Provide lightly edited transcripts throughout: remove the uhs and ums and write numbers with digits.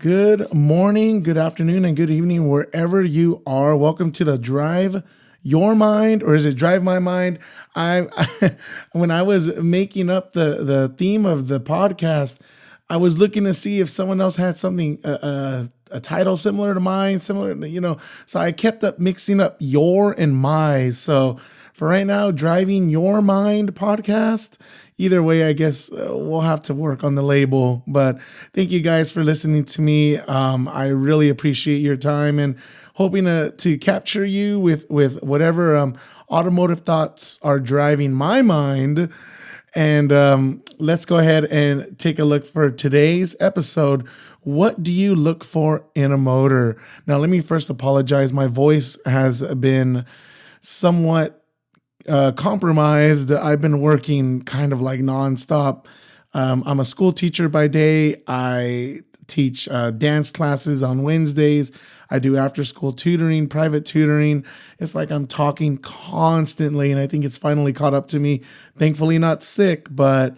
Good morning, good afternoon, and good evening, wherever you are. Welcome to the Drive Your Mind, or is it Drive My Mind? When I was making up the theme of the podcast, I was looking to see if someone else had something a title similar to mine, So I kept up mixing up your and my. So for right now, Driving Your Mind podcast. Either way, I guess we'll have to work on the label. But thank you guys for listening to me. I really appreciate your time and hoping to capture you with whatever automotive thoughts are driving my mind. And let's go ahead and take a look for today's episode. What do you look for in a motor? Now, let me first apologize. My voice has been somewhat compromised. I've been working kind of like nonstop. I'm a school teacher by day. I teach dance classes on Wednesdays. I do after school tutoring, private tutoring. It's like I'm talking constantly, and I think it's finally caught up to me. Thankfully, not sick, but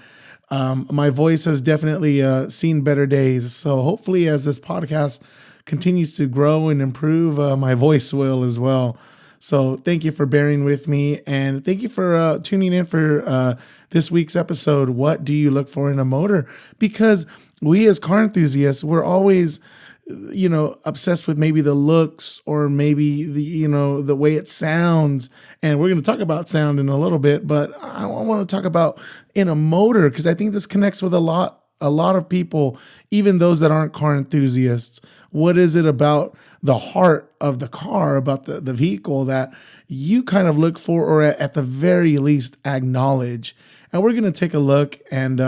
my voice has definitely seen better days. So hopefully, as this podcast continues to grow and improve, my voice will as well. So thank you for bearing with me, and thank you for tuning in for this week's episode. What do you look for in a motor? Because we as car enthusiasts, we're always, obsessed with maybe the looks or maybe the way it sounds. And we're going to talk about sound in a little bit, but I want to talk about in a motor, because I think this connects with a lot of people, even those that aren't car enthusiasts. What is it about the heart of the car, about the vehicle, that you kind of look for, or at the very least acknowledge? And we're going to take a look. And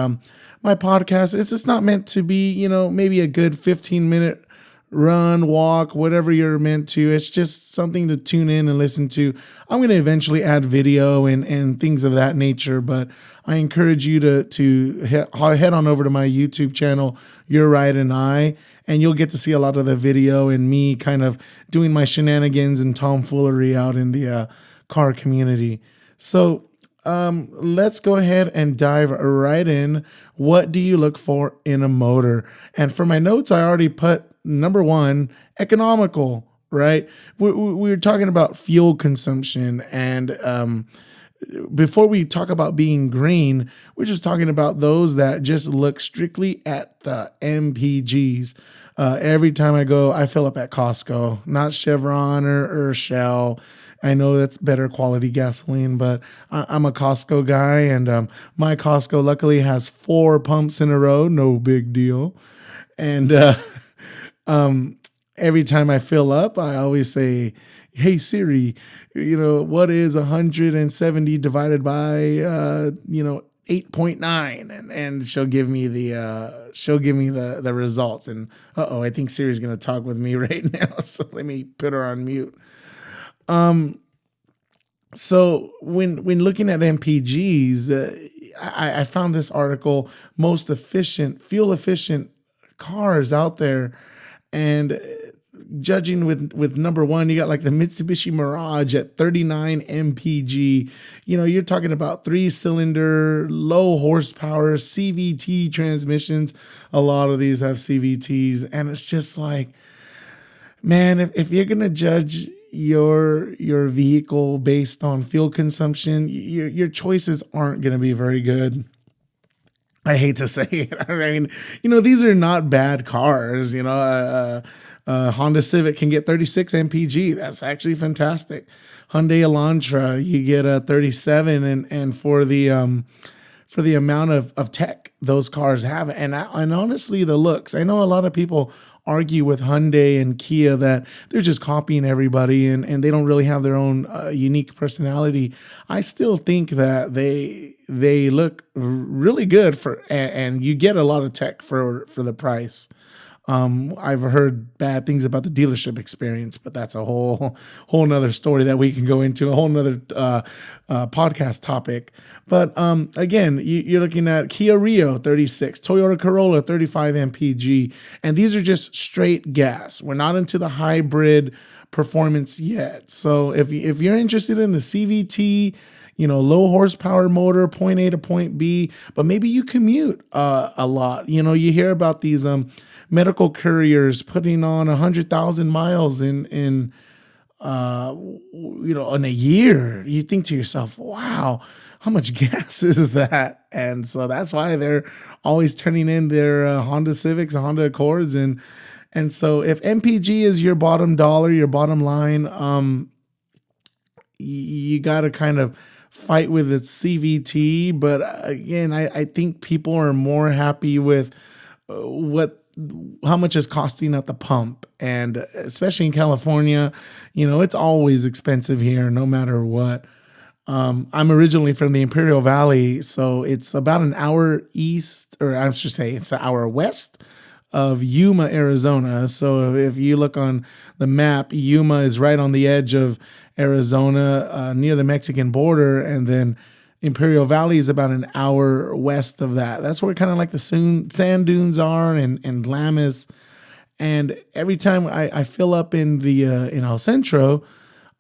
my podcast is just not meant to be, maybe a good 15-minute run, walk, whatever you're meant to. It's just something to tune in and listen to. I'm going to eventually add video and things of that nature, but I encourage you to head on over to my YouTube channel, Your Ride and I, and you'll get to see a lot of the video and me kind of doing my shenanigans and tomfoolery out in the car community. So let's go ahead and dive right in. What do you look for in a motor? And for my notes, I already put number one, economical, right? We're talking about fuel consumption. And before we talk about being green, we're just talking about those that just look strictly at the MPGs. Every time I go, I fill up at Costco, not Chevron or Shell. I know that's better quality gasoline, but I'm a Costco guy, and my Costco luckily has 4 pumps in a row. No big deal. And every time I fill up, I always say, "Hey Siri, what is 170 divided by 8.9?" And she'll give me the results. And I think Siri's gonna talk with me right now. So let me put her on mute. So when looking at MPGs, I found this article, most fuel efficient cars out there. And judging with number one, you got like the Mitsubishi Mirage at 39 mpg. You're talking about 3-cylinder, low horsepower CVT transmissions. A lot of these have CVTs, and it's just like, man, if you're gonna judge your vehicle based on fuel consumption, your choices aren't gonna be very good. I hate to say it. I mean, these are not bad cars. Honda Civic can get 36 mpg. That's actually fantastic. Hyundai Elantra, you get a 37, and for the amount of tech those cars have, and honestly, the looks. I know a lot of people argue with Hyundai and Kia that they're just copying everybody and they don't really have their own unique personality. I still think that they look really good and you get a lot of tech for the price. I've heard bad things about the dealership experience, but that's a whole nother story that we can go into, a whole nother podcast topic. But again, you're looking at Kia Rio 36, Toyota Corolla 35 mpg, and these are just straight gas. We're not into the hybrid performance yet. So if you're interested in the CVT, low horsepower motor, point A to point B, but maybe you commute a lot. You hear about these medical couriers putting on 100,000 miles in a year. You think to yourself, wow, how much gas is that? And so that's why they're always turning in their Honda Civics and Honda Accords. And so if MPG is your bottom dollar, your bottom line, you got to kind of fight with its CVT. But again, I think people are more happy with how much is costing at the pump. And especially in California, it's always expensive here, no matter what. I'm originally from the Imperial Valley, so it's about an hour east, or I should say it's an hour west of Yuma, Arizona. So if you look on the map, Yuma is right on the edge of Arizona, near the Mexican border, and then Imperial Valley is about an hour west of that. That's where kind of like the sand dunes are, and Glamis. And every time I fill up in El Centro,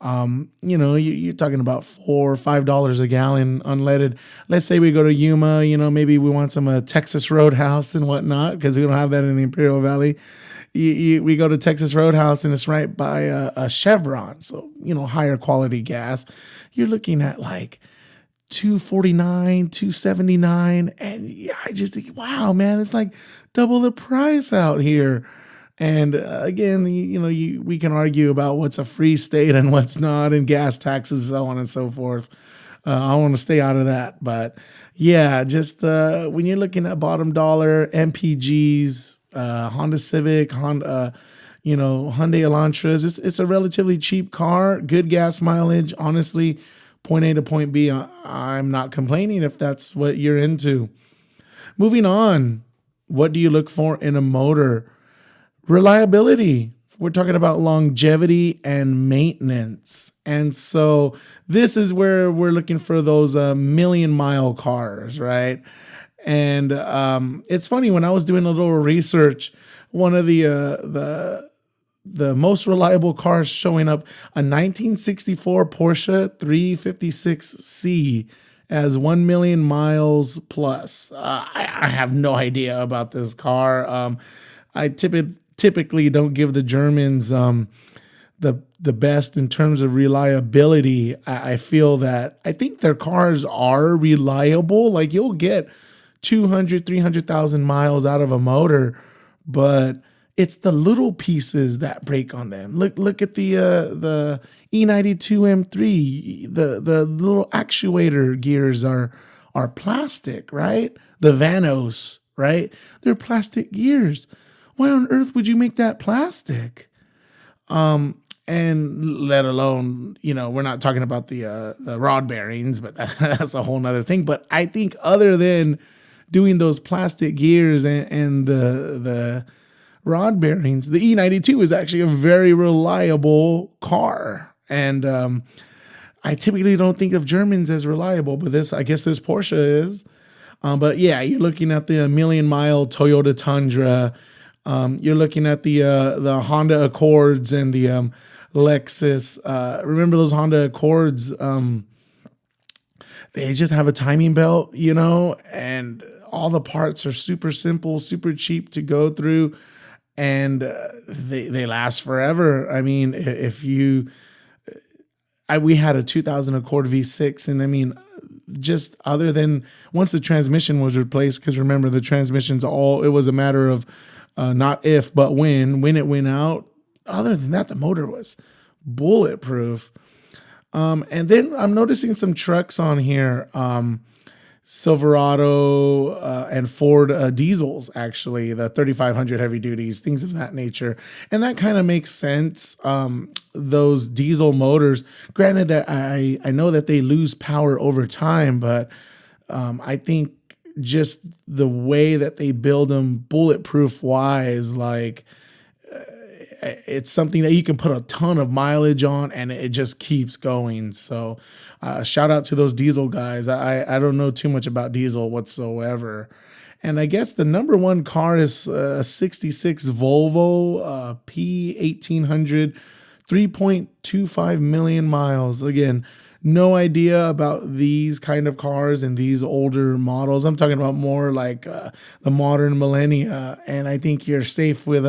you're talking about $4 or $5 a gallon unleaded. Let's say we go to Yuma, maybe we want some Texas Roadhouse and whatnot, because we don't have that in the Imperial Valley. We go to Texas Roadhouse and it's right by a Chevron, so higher quality gas. You're looking at like $2.49, $2.79, and I just think, wow, man, it's like double the price out here. And again, we can argue about what's a free state and what's not, and gas taxes, so on and so forth. I want to stay out of that. But yeah, just when you're looking at bottom dollar MPGs, Honda Civic, Hyundai Elantras, it's a relatively cheap car, good gas mileage. Honestly, point A to point B, I'm not complaining if that's what you're into. Moving on, what do you look for in a motor? Reliability. We're talking about longevity and maintenance. And so this is where we're looking for those million-mile cars, right? And it's funny, when I was doing a little research, one of the most reliable cars showing up, a 1964 Porsche 356C, as 1 million miles plus. I have no idea about this car. I typically don't give the Germans the best in terms of reliability. I feel that I think their cars are reliable. Like, you'll get 200, 300,000 miles out of a motor, but it's the little pieces that break on them. Look at the E92 M3. The little actuator gears are plastic, right? The Vanos, right? They're plastic gears. Why on earth would you make that plastic? And let alone, we're not talking about the rod bearings, but that's a whole nother thing. But I think other than doing those plastic gears and the rod bearings, the E92 is actually a very reliable car. And I typically don't think of Germans as reliable, but I guess this Porsche is. But yeah, you're looking at the million-mile Toyota Tundra. You're looking at the Honda Accords and the Lexus. Remember those Honda Accords? They just have a timing belt, and all the parts are super simple, super cheap to go through, and they last forever. I mean, we had a 2000 Accord V6, and I mean, just other than once the transmission was replaced, because remember, the transmissions it was a matter of not if, but when it went out. Other than that, the motor was bulletproof. And then I'm noticing some trucks on here, Silverado and Ford diesels, actually, the 3500 heavy duties, things of that nature. And that kind of makes sense. Those diesel motors, granted that I know that they lose power over time, but I think just the way that they build them bulletproof wise, like it's something that you can put a ton of mileage on and it just keeps going. So shout out to those diesel guys. I don't know too much about diesel whatsoever. And I guess the number one car is a 66 Volvo P1800, 3.25 million miles. Again, no idea about these kind of cars and these older models. I'm talking about more like the modern millennia, and I think you're safe with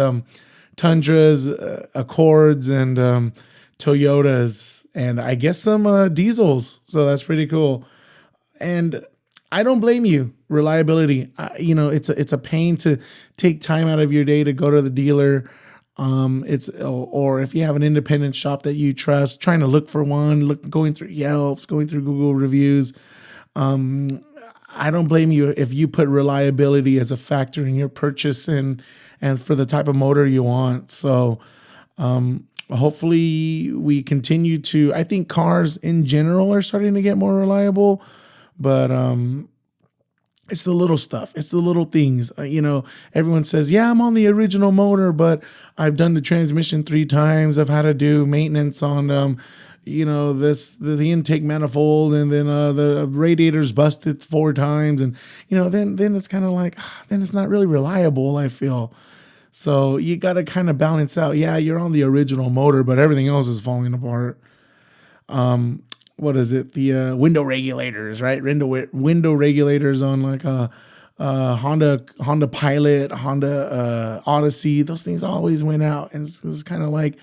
Tundras, Accords, and Toyotas, and I guess some diesels. So that's pretty cool. And I don't blame you. Reliability, it's a pain to take time out of your day to go to the dealer. It's or if you have an independent shop that you trust, trying to look for one, going through Yelps, going through Google reviews. Um, I don't blame you if you put reliability as a factor in your purchase and for the type of motor you want. So hopefully we continue to. I think cars in general are starting to get more reliable, but it's the little stuff. It's the little things. Everyone says, "Yeah, I'm on the original motor, but I've done the transmission 3 times. I've had to do maintenance on the intake manifold, and then the radiator's busted 4 times, and then it's kind of like then it's not really reliable. I feel so you got to kind of balance out. Yeah, you're on the original motor, but everything else is falling apart. What is it? The window regulators, right? Window regulators on like a Honda Pilot, Honda Odyssey. Those things always went out, and it's kind of like,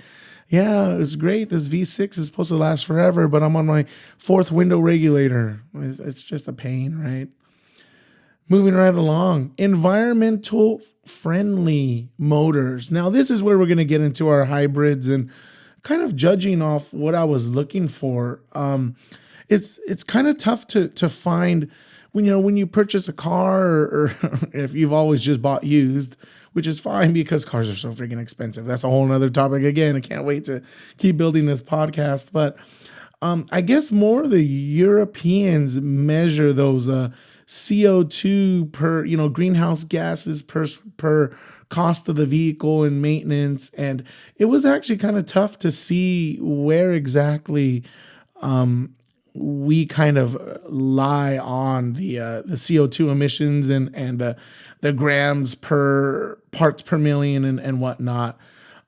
yeah, it's great. This V6 is supposed to last forever, but I'm on my fourth window regulator. It's just a pain, right? Moving right along, environmental friendly motors. Now, this is where we're going to get into our hybrids and kind of judging off what I was looking for. It's kind of tough to find when you purchase a car, or if you've always just bought used, which is fine because cars are so freaking expensive. That's a whole nother topic. Again, I can't wait to keep building this podcast, but I guess more the Europeans measure those CO2 per, greenhouse gases per cost of the vehicle and maintenance. And it was actually kind of tough to see where exactly we kind of lie on the CO2 emissions and the grams per parts per million and whatnot.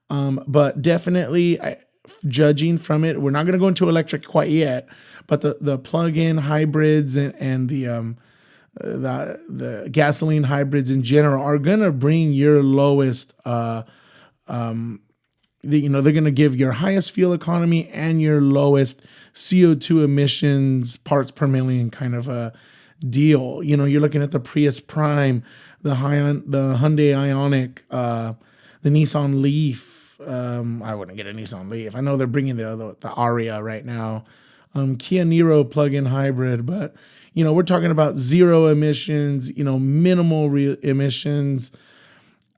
But definitely, judging from it, we're not going to go into electric quite yet, but the plug-in hybrids and the gasoline hybrids in general are going to bring your lowest they're going to give your highest fuel economy and your lowest CO2 emissions parts per million kind of a deal. You're looking at the Prius Prime, the Hyundai Ioniq, the Nissan Leaf. I wouldn't get a Nissan Leaf. I know they're bringing the Aria right now. Kia Niro plug-in hybrid, but we're talking about zero emissions, minimal emissions,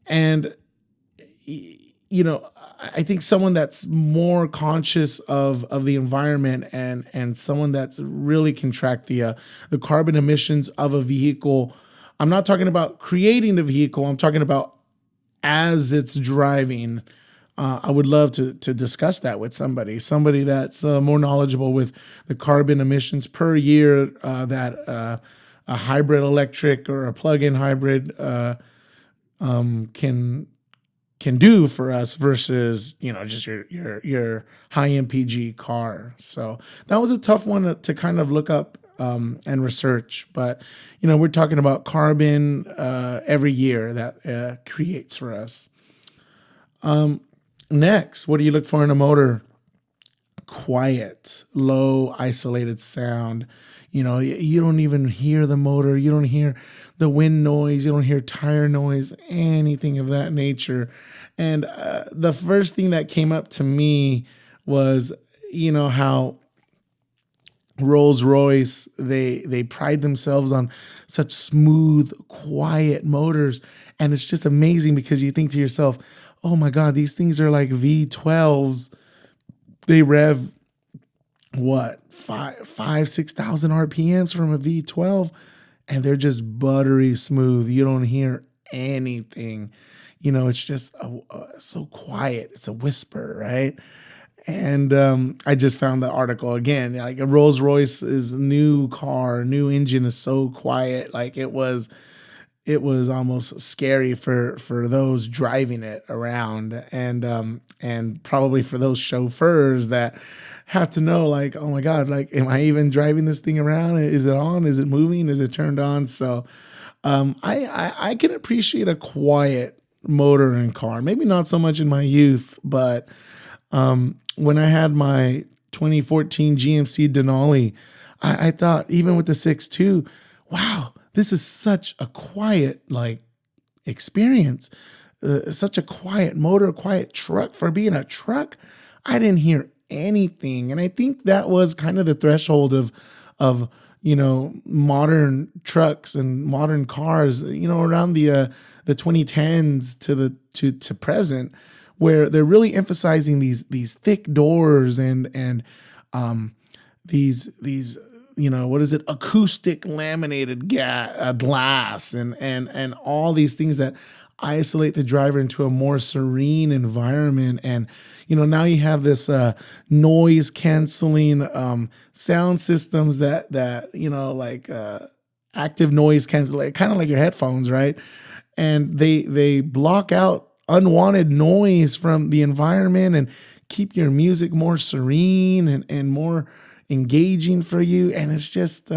and I think someone that's more conscious of the environment and someone that's really can track the carbon emissions of a vehicle. I'm not talking about creating the vehicle. I'm talking about as it's driving. I would love to discuss that with somebody that's more knowledgeable with the carbon emissions per year that a hybrid electric or a plug-in hybrid can do for us versus just your high MPG car. So that was a tough one to kind of look up and research, but we're talking about carbon every year that creates for us. Next, what do you look for in a motor? Quiet, low, isolated sound. You don't even hear the motor. You don't hear the wind noise. You don't hear tire noise, anything of that nature. And the first thing that came up to me was, how Rolls-Royce, they pride themselves on such smooth, quiet motors. And it's just amazing because you think to yourself, oh my God, these things are like V12s. They rev what, 6,000 RPMs from a V12, and they're just buttery smooth. You don't hear anything. It's just so quiet. It's a whisper, right? And I just found the article again. Like a Rolls-Royce's new engine is so quiet. Like it was almost scary for those driving it around, and probably for those chauffeurs that have to know, like, oh my God, like, am I even driving this thing around? Is it on? Is it moving? Is it turned on? So I can appreciate a quiet motor and car. Maybe not so much in my youth, but when I had my 2014 GMC Denali, I thought even with the 6.2, wow, this is such a quiet like experience, such a quiet motor, quiet truck for being a truck. I didn't hear anything, and I think that was kind of the threshold of modern trucks and modern cars. Around the 2010s to present, where they're really emphasizing these thick doors and these what is it, acoustic laminated glass and all these things that isolate the driver into a more serene environment. And now you have this noise canceling sound systems that like active noise cancel, kind of like your headphones, right? And they block out unwanted noise from the environment and keep your music more serene and more engaging for you. And it's just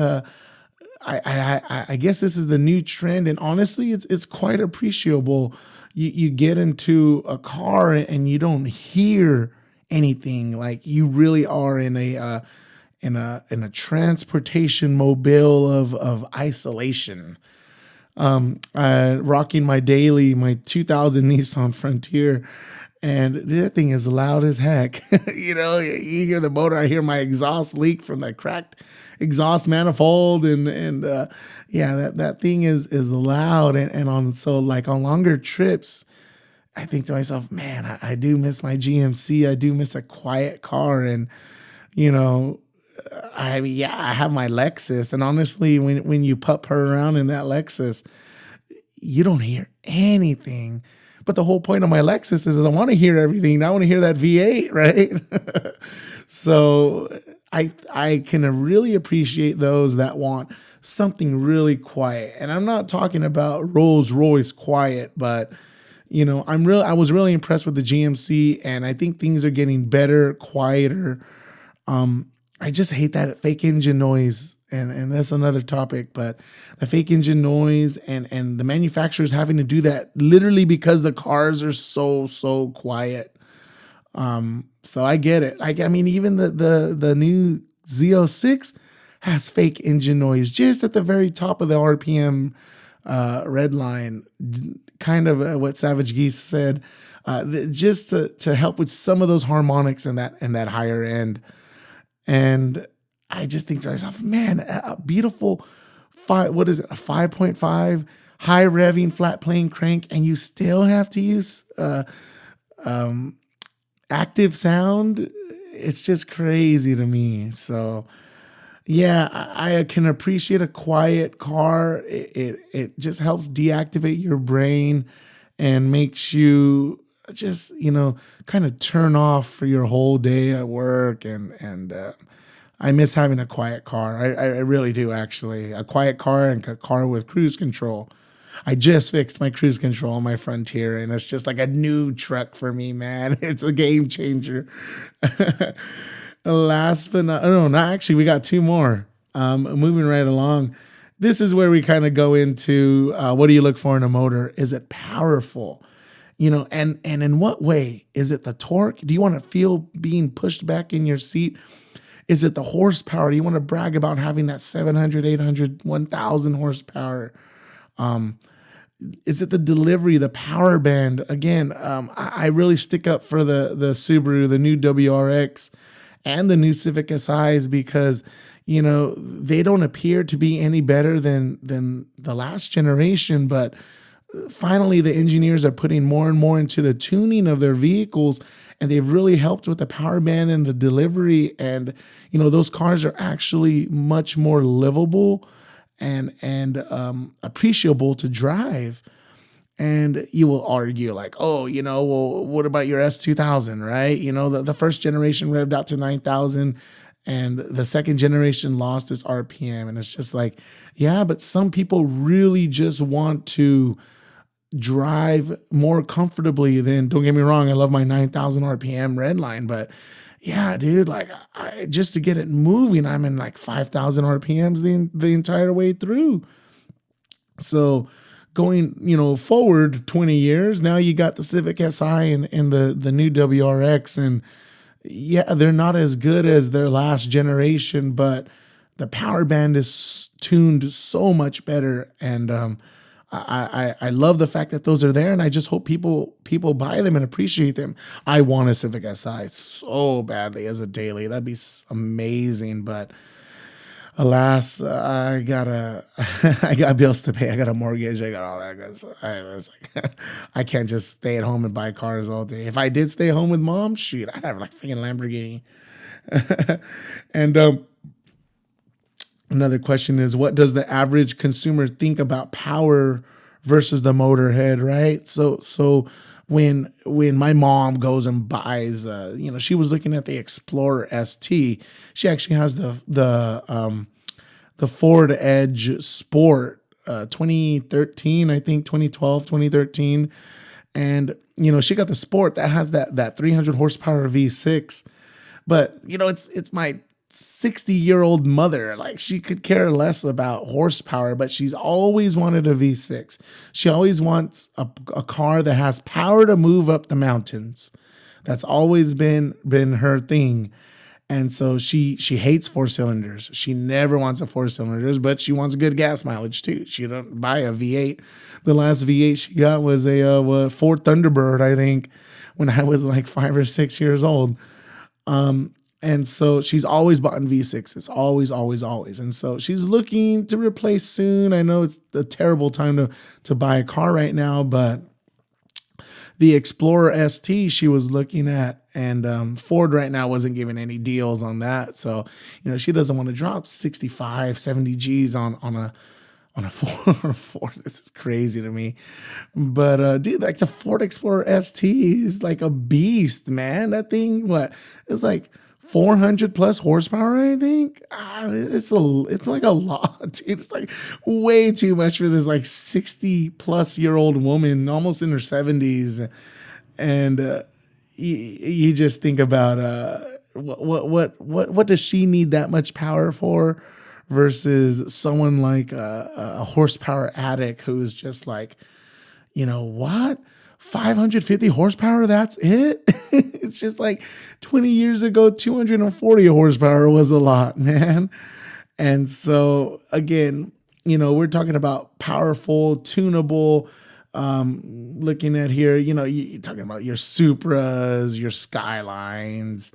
I guess this is the new trend, and honestly, it's quite appreciable. You get into a car and you don't hear anything, like you really are in a transportation mobile of isolation. Rocking my 2000 Nissan Frontier, and that thing is loud as heck. You hear the motor. I hear my exhaust leak from the cracked exhaust manifold, and yeah, that thing is loud. And on so like on longer trips, I think to myself, man, I do miss my GMC. I do miss a quiet car, and you know. I mean, yeah, I have my Lexus, and honestly, when you putt her around in that Lexus, you don't hear anything. But the whole point of my Lexus is I want to hear everything. I want to hear that V8, right? So I can really appreciate those that want something really quiet. And I'm not talking about Rolls Royce quiet, but I was really impressed with the GMC, and I think things are getting better, quieter. I just hate that fake engine noise, and that's another topic. But the fake engine noise and the manufacturers having to do that literally because the cars are so quiet. So I get it. I mean, even the new Z06 has fake engine noise just at the very top of the RPM red line, kind of what Savage Geese said, just to help with some of those harmonics and that higher end. And I just think to myself, man, a beautiful what is it, a 5.5 high revving flat plane crank, and you still have to use active sound. It's just crazy to me. So yeah, I can appreciate a quiet car. It just helps deactivate your brain and makes you just kind of turn off for your whole day at work. And I miss having a quiet car. I really do, actually. A quiet car and a car with cruise control. I just fixed my cruise control on my Frontier, and it's just like a new truck for me, man. It's a game changer. Last but not, oh, no, not actually, we got two more. Moving right along. This is where we kind of go into what do you look for in a motor? Is it powerful? And in what way? Is it the torque? Do you want to feel being pushed back in your seat? Is it the horsepower? Do you want to brag about having that 700, 800, 1000 horsepower? Is it the delivery, the power band? Again, I really stick up for the Subaru, the new WRX, and the new Civic SIs because, they don't appear to be any better than the last generation, but finally the engineers are putting more and more into the tuning of their vehicles, and they've really helped with the power band and the delivery. And, those cars are actually much more livable and appreciable to drive. And you will argue like, oh, well, what about your S2000, right? The first generation revved out to 9,000 and the second generation lost its RPM. And it's just like, yeah, but some people really just want to drive more comfortably than, don't get me wrong, I love my 9,000 RPM Redline, but yeah, dude, like just to get it moving, I'm in like 5,000 RPMs the entire way through. So going, forward 20 years, now you got the Civic Si and the new WRX, and yeah, they're not as good as their last generation, but the power band is tuned so much better. And I love the fact that those are there, and I just hope people buy them and appreciate them. I want a Civic Si so badly as a daily. That'd be amazing, but alas, I gotta, I got bills to pay. I got a mortgage. I got all that good stuff. I was like, I can't just stay at home and buy cars all day. If I did stay home with mom, shoot, I'd have like freaking Lamborghini. And another question is, what does the average consumer think about power versus the motorhead? Right. So when my mom goes and buys, she was looking at the Explorer ST. She actually has the Ford Edge Sport, 2013, I think 2012, 2013. And, she got the Sport that has that 300 horsepower V6. But, it's my 60-year-old mother. Like, she could care less about horsepower, but she's always wanted a V6. She always wants a car that has power to move up the mountains. That's always been her thing. And so she hates four cylinders. She never wants a four cylinders, but she wants good gas mileage too. She don't buy a V8. The last V8 she got was a Ford Thunderbird, I think, when I was like 5 or 6 years old. And so she's always bought in V6s, always, always, always. And so she's looking to replace soon. I know it's a terrible time to buy a car right now, but the Explorer ST she was looking at, and Ford right now wasn't giving any deals on that. So, she doesn't want to drop 65, 70 G's on a Ford. This is crazy to me. But dude, like the Ford Explorer ST is like a beast, man. That thing, it's like 400 plus horsepower, I think. It's like a lot, dude. It's like way too much for this like 60-plus-year-old woman, almost in her 70s. And you just think about what does she need that much power for versus someone like a horsepower addict who's just like, what? 550 horsepower, that's it? It's just like 20 years ago, 240 horsepower was a lot, man. And so, again, we're talking about powerful, tunable, looking at here, you're talking about your Supras, your Skylines,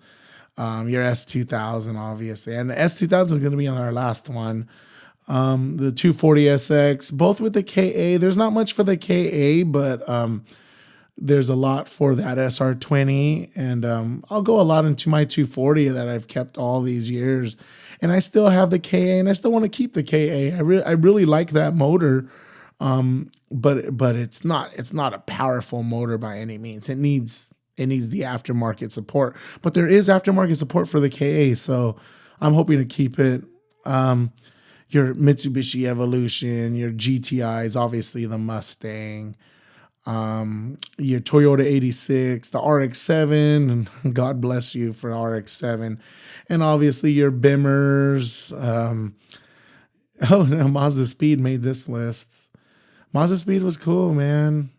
your S2000, obviously. And the S2000 is going to be on our last one. The 240SX, both with the KA. There's not much for the KA, but there's a lot for that SR20, and I'll go a lot into my 240 that I've kept all these years, and I still have the KA, and I still want to keep the KA. I really like that motor, but it's not a powerful motor by any means. It needs the aftermarket support, but there is aftermarket support for the KA, so I'm hoping to keep it. Your Mitsubishi Evolution, your GTIs, obviously the Mustang. Your Toyota 86, the RX-7, and God bless you for RX-7, and obviously your Bimmers. No, Mazda Speed made this list. Mazda Speed was cool, man.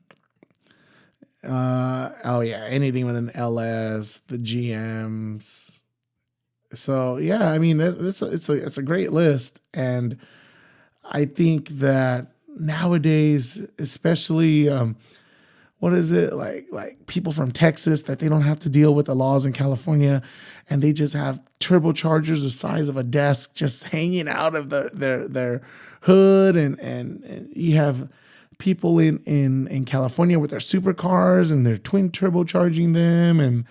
Oh yeah, anything with an LS, the GMs. So yeah, I mean it's a great list, and I think that nowadays, especially what is it like people from Texas that they don't have to deal with the laws in California, and they just have turbochargers the size of a desk just hanging out of their hood, and you have people in California with their supercars and they're twin turbocharging them, and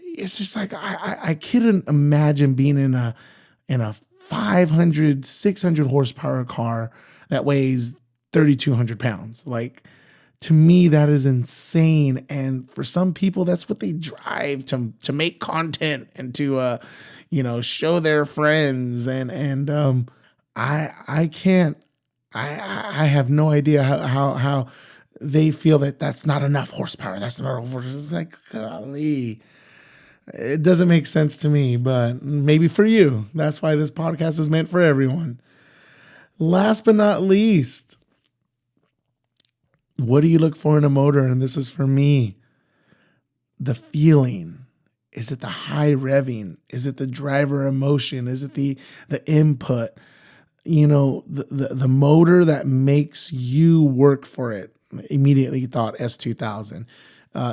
it's just like I couldn't imagine being in a 500, 600 horsepower car that weighs 3,200 pounds. Like, to me, that is insane. And for some people, that's what they drive to make content and to, show their friends. And I can't, I have no idea how they feel that that's not enough horsepower. That's not enough horsepower. It's like, golly. It doesn't make sense to me, but maybe for you. That's why this podcast is meant for everyone. Last but not least, what do you look for in a motor? And this is for me, the feeling. Is it the high revving? Is it the driver emotion? Is it the input? The motor that makes you work for it. Immediately thought S2000.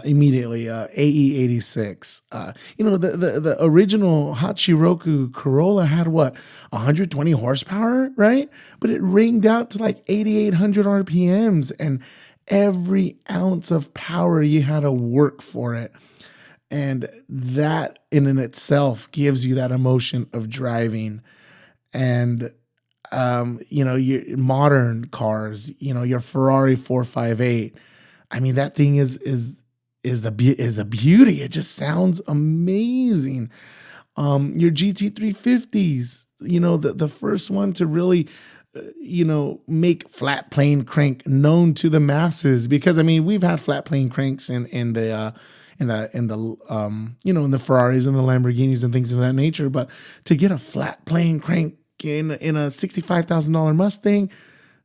Immediately AE86. The original Hachiroku Corolla had what, 120 horsepower, right? But it ringed out to like 8,800 RPMs, and every ounce of power you had to work for it. And that in and itself gives you that emotion of driving. And your modern cars, your Ferrari 458. I mean, that thing is a beauty. It just sounds amazing. Your GT350s, the first one to really, make flat plane crank known to the masses. Because I mean, we've had flat plane cranks in the Ferraris and the Lamborghinis and things of that nature. But to get a flat plane crank in a $65,000 Mustang,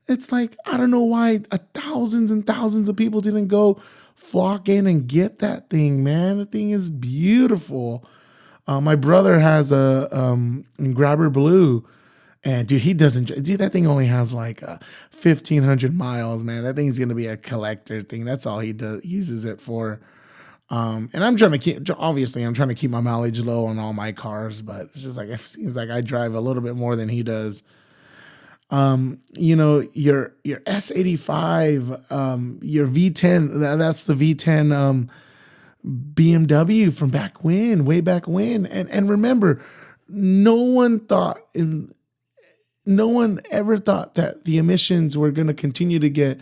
it's like, I don't know why thousands and thousands of people didn't go flock in and get that thing, man. The thing is beautiful. My brother has a Grabber Blue, and dude, that thing only has like 1,500 miles, man. That thing's gonna be a collector thing. That's all he uses it for. And I'm trying to keep my mileage low on all my cars, but it's just like, it seems like I drive a little bit more than he does. Your S85, your V10, that's the V10 BMW from way back when. And remember, no one ever thought that the emissions were going to continue to get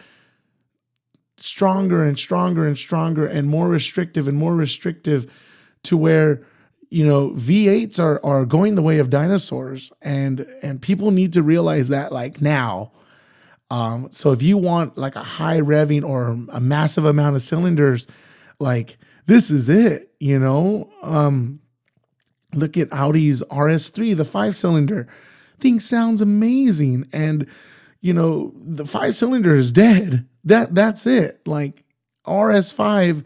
stronger and stronger and stronger and more restrictive to where V8s are going the way of dinosaurs, and people need to realize that, like, now. So if you want like a high revving or a massive amount of cylinders, like, this is it. Look at Audi's RS3, the 5-cylinder thing sounds amazing, and the 5-cylinder is dead. That's it. Like, RS5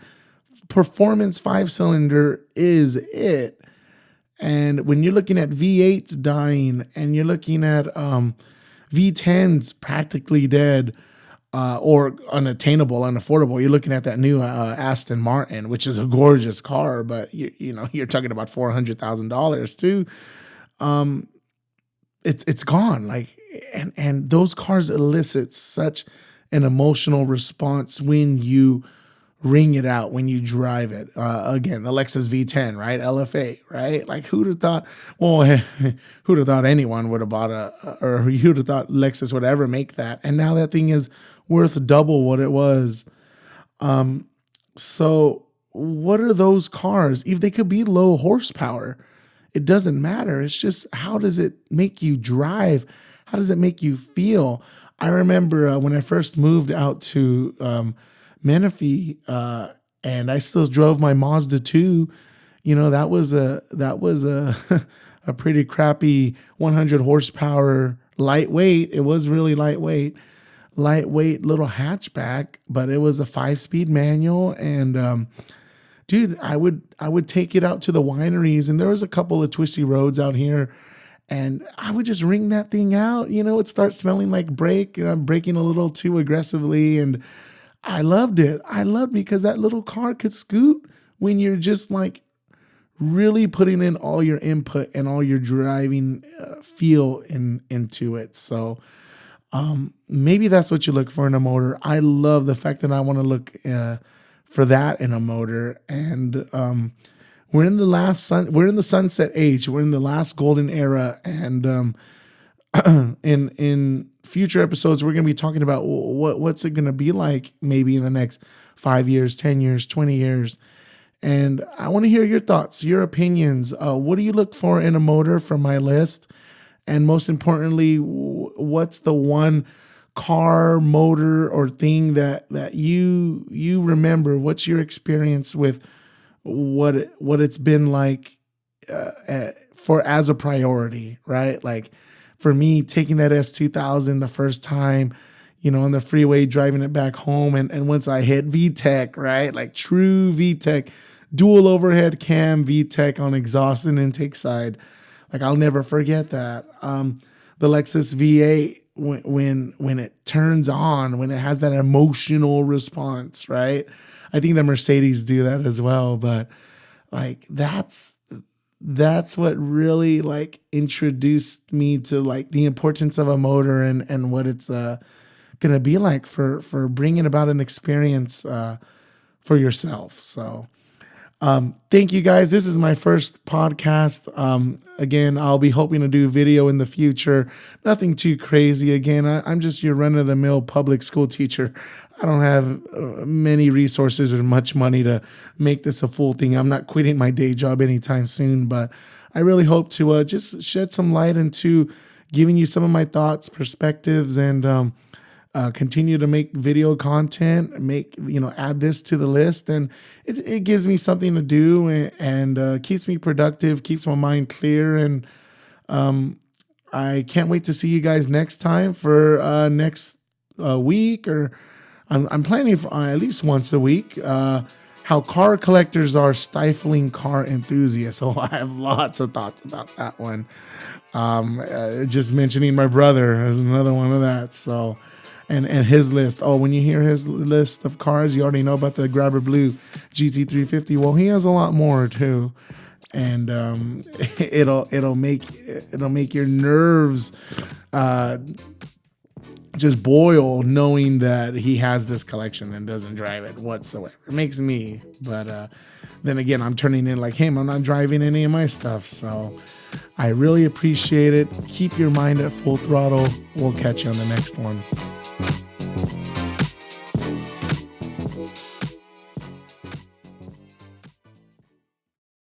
performance 5-cylinder is it. And when you're looking at V8s dying, and you're looking at V10s practically dead, or unattainable, unaffordable, you're looking at that new Aston Martin, which is a gorgeous car, but you're talking about $400,000 too. It's gone. Like, and those cars elicit such an emotional response when you ring it out, when you drive it. Again, the Lexus V10, right? LFA, right? Like, who'd have thought? Well, who'd have thought anyone would have bought or who'd have thought Lexus would ever make that? And now that thing is worth double what it was. So what are those cars? If they could be low horsepower, it doesn't matter. It's just, how does it make you drive? How does it make you feel? I remember when I first moved out to Menifee, and I still drove my Mazda 2. That was a a pretty crappy 100 horsepower lightweight. It was really lightweight little hatchback, but it was a 5-speed manual. And dude, I would take it out to the wineries, and there was a couple of twisty roads out here, and I would just ring that thing out. It starts smelling like brake, and I'm braking a little too aggressively, and I loved it. Because that little car could scoot when you're just like really putting in all your input and all your driving feel into it. So maybe that's what you look for in a motor. I love the fact that I want to look for that in a motor. And we're in the sunset age. We're in the last golden era. And in future episodes, we're going to be talking about what's it going to be like maybe in the next 5 years, 10 years, 20 years. And I want to hear your thoughts, your opinions. What do you look for in a motor from my list? And most importantly, what's the one car, motor, or thing that you remember? What's your experience with what it's been like for as a priority, right? Like for me, taking that S2000 the first time, on the freeway, driving it back home, and once I hit VTEC, right, like true VTEC, dual overhead cam VTEC on exhaust and intake side, like I'll never forget that. The Lexus V8, when it turns on, when it has that emotional response, right? I think the Mercedes do that as well, but like that's what really like introduced me to like the importance of a motor and what it's gonna be like for bringing about an experience for yourself. So thank you guys. This is my first podcast. Again, I'll be hoping to do video in the future. Nothing too crazy. Again, I'm just your run of the mill public school teacher. I don't have many resources or much money to make this a full thing. I'm not quitting my day job anytime soon, but I really hope to just shed some light into giving you some of my thoughts, perspectives, and continue to make video content, add this to the list, and it gives me something to do and keeps me productive, keeps my mind clear, and I can't wait to see you guys next time for next week, or I'm planning for at least once a week. How car collectors are stifling car enthusiasts. Oh, I have lots of thoughts about that one. Just mentioning my brother is another one of that. So. And his list. Oh, when you hear his list of cars, you already know about the Grabber Blue GT350. Well, he has a lot more too, and it'll make your nerves just boil knowing that he has this collection and doesn't drive it whatsoever. It makes me, but then again, I'm turning in like him. I'm not driving any of my stuff, so I really appreciate it. Keep your mind at full throttle. We'll catch you on the next one.